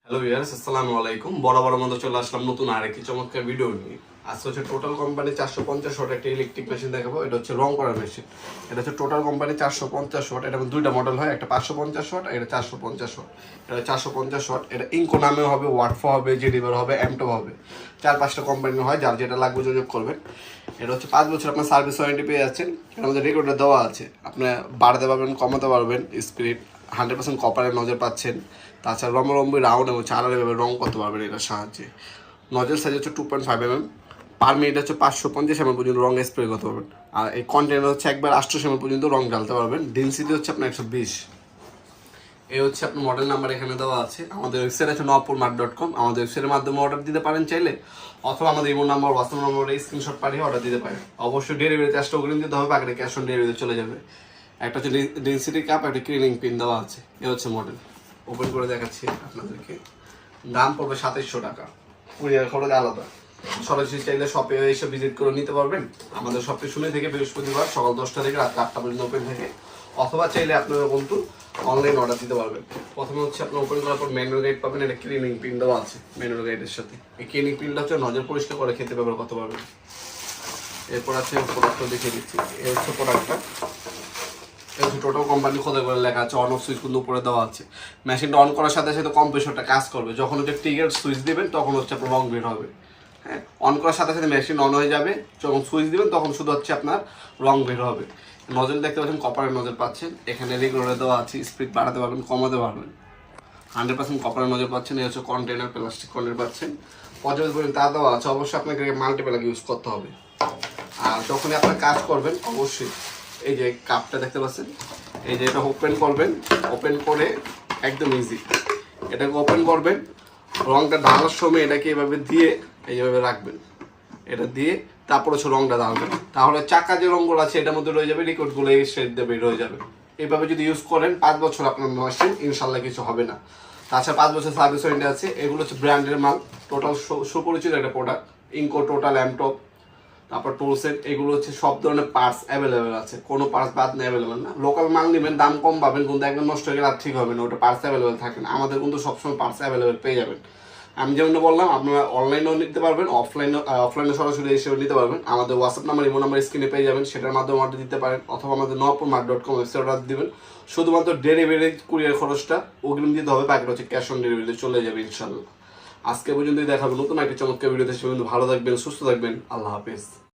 Hello viewers, আসসালামু আলাইকুম। বরাবর মতো চলে আসলাম নতুন আরেকটি চমৎকার ভিডিও নিয়ে। আজকে হচ্ছে টোটাল কোম্পানি 450 ওয়াট একটা ইলেকট্রিক মেশিন দেখাবো। এটা হচ্ছে রং করার মেশিন। এটা হচ্ছে টোটাল কোম্পানি 450 ওয়াট। এটা দুইটা মডেল হয়, একটা 550 ওয়াট, এটা 450 ওয়াট। এটা 450 ওয়াট। এটা ইনকো নামে হবে, ওয়াটফো হবে, জেডিবার হবে, এমটপ হবে। 4-5টা কোম্পানি হয়, যার যেটা লাগবে যোগাযোগ করবেন। এটা হচ্ছে 5 বছর আপনার সার্ভিস ওয়ারেন্টি পেয়ে যাচ্ছেন। এর মধ্যে রেকর্ডার দেওয়া আছে, আপনি বাড়াতে পারবেন, কমাতে পারবেন, স্পিড 100% কপারের নজর পাচ্ছেন। তাছাড়া লম্বি রাউন্ড এবং চারার এভাবে রং করতে পারবেন এটার সাহায্যে। নজল সাইজ হচ্ছে 2.5 mm, পার মিনিট হচ্ছে 550 ml পর্যন্ত রং স্প্রে করতে পারবেন। আর এই কন্টেনার হচ্ছে একবার 800 ml পর্যন্ত রং ঢালতে পারবেন। ডেনসিটি হচ্ছে আপনার 120। এই হচ্ছে আপনার মডেল নাম্বার এখানে দেওয়া আছে। আমাদের ওয়েবসাইট আছে nopurmart.com। আমাদের ওয়েবসাইটের মাধ্যমে অর্ডার দিতে পারেন চাইলে, অথবা আমাদের ইমো নাম্বার, হোয়াটসঅ্যাপ নম্বরে স্ক্রিনশট পাঠিয়ে অর্ডার দিতে পারেন। অবশ্যই ডেলিভারি চার্জটা অগ্রিম দিতে হবে, বাকিটা ক্যাশ অন ডেলিভারি চলে যাবে। একটা হচ্ছে ডেনসিটি কাপ, একটা ক্লিনিং পিন দেওয়া আছে। এই হচ্ছে মডেল। ওপেন করে দেখাচ্ছি আপনাদেরকে। দাম পড়বে 2700 টাকা, কুরিয়ার খরচ আলাদা। সরাসরি চাইলে শপে এসে ভিজিট করে নিতে পারবেন। আমাদের শপটি শুনে থেকে বৃহস্পতিবার সকাল 10টা থেকে রাত 8টা পর্যন্ত ওপেন থাকে। অথবা চাইলে আপনারা বন্ধু অনলাইন অর্ডার দিতে পারবেন। প্রথমে হচ্ছে আপনার ওপেন করার পর ম্যানুয়াল গাইড পাবেন। এটা ক্লিনিং পিন দেওয়া আছে ম্যানুয়াল গাইডের সাথে। এই ক্লিনিং পিনটা হচ্ছে নজর পরিষ্কার করে খেতে ব্যবহার করতে পারবেন। এরপর আছে প্রোডাক্টটা দেখিয়ে দিচ্ছি। এই হচ্ছে প্রোডাক্টটা। টোটাল কোম্পানি খোদা করে লেখা আছে, অন অফ সুইচ কিন্তু উপরে দেওয়া আছে। মেশিনটা অন করার সাথে সাথে কম্প্রেসরটা কাজ করবে। যখন হচ্ছে ট্রিগার সুইচ দিবেন তখন হচ্ছে আপনার রং বের হবে। হ্যাঁ, অন করার সাথে সাথে মেশিন অন হয়ে যাবে। যখন সুইচ দিবেন তখন শুধু হচ্ছে আপনার রং বের হবে। নজল দেখতে পাচ্ছেন, কপারের নজল পাচ্ছেন। এখানে রেগুলার দেওয়া আছে, স্পিড বাড়াতে পারবেন, কমাতে পারবেন। 100% কপারের নজল পাচ্ছেন। এই হচ্ছে কন্টেনার, প্লাস্টিক কন্টেনার পাচ্ছেন। পর্যাপ্ত পরিমাণ তার দেওয়া আছে। অবশ্যই আপনাকে মাল্টিপ্লাগ ইউজ করতে হবে। আর যখনই আপনার কাজ করবেন অবশ্যই এই যে কাপটা দেখতে পাচ্ছেন, এই যে এটা ওপেন করবেন। ওপেন করে একদম ইজি এটাকে ওপেন করবেন। রংটা ঢালার সময় এটাকে এভাবে দিয়ে এইভাবে রাখবেন। এটা দিয়ে তারপর হচ্ছে রংটা ঢালবেন। তাহলে চাকা যে রঙগুলো আছে এটার মধ্যে রয়ে যাবে, লিকুইডগুলো এই শেড দিয়ে বের হয়ে যাবে। এইভাবে যদি ইউজ করেন 5 বছর আপনার মেশিন ইনশাল্লাহ কিছু হবে না। তাছাড়া 5 বছর সার্ভিস ওয়ারেন্টি আছে। এগুলো হচ্ছে ব্র্যান্ডের মাল, টোটাল সুপরিচিত একটা প্রোডাক্ট। ইনকো, টোটাল, এমটপ, তারপর টোলসেট, এগুলো হচ্ছে সব ধরনের পার্টস অ্যাভেলেবেল আছে। কোনো পার্টস বাদ নেই, অ্যাভেলেবেল না। লোকাল মাল নেবেন, দাম কম পাবেন, কিন্তু একদম নষ্ট হয়ে গেলে আর ঠিক হবে না, ওটা পার্টস অ্যাভেলেবেল থাকে না। আমাদের কিন্তু সবসময় পার্টস অ্যাভেলেবেল পেয়ে যাবেন। আমি যেমন বললাম, আপনারা অনলাইনেও নিতে পারবেন, অফলাইনে সরাসরি এসেও নিতে পারবেন। আমাদের হোয়াটসঅ্যাপ নাম্বার, ইমো নাম্বার স্ক্রিনে পেয়ে যাবেন, সেটার মাধ্যমে অর্ডার দিতে পারেন। অথবা আমাদের nopurmart.com ওয়েবসাইট অর্ডার দিবেন। শুধুমাত্র ডেলিভারি কুরিয়ার খরচটা অগ্রিম দিতে হবে, বাকিটা হচ্ছে ক্যাশ অন ডেলিভারিতে চলে যাবে ইনশাল্লাহ। আজকে পর্যন্তই দেখাবো নতুন একটা চমৎকার ভিডিওতে। সে ভালো থাকবেন, সুস্থ থাকবেন। আল্লাহ হাফেজ।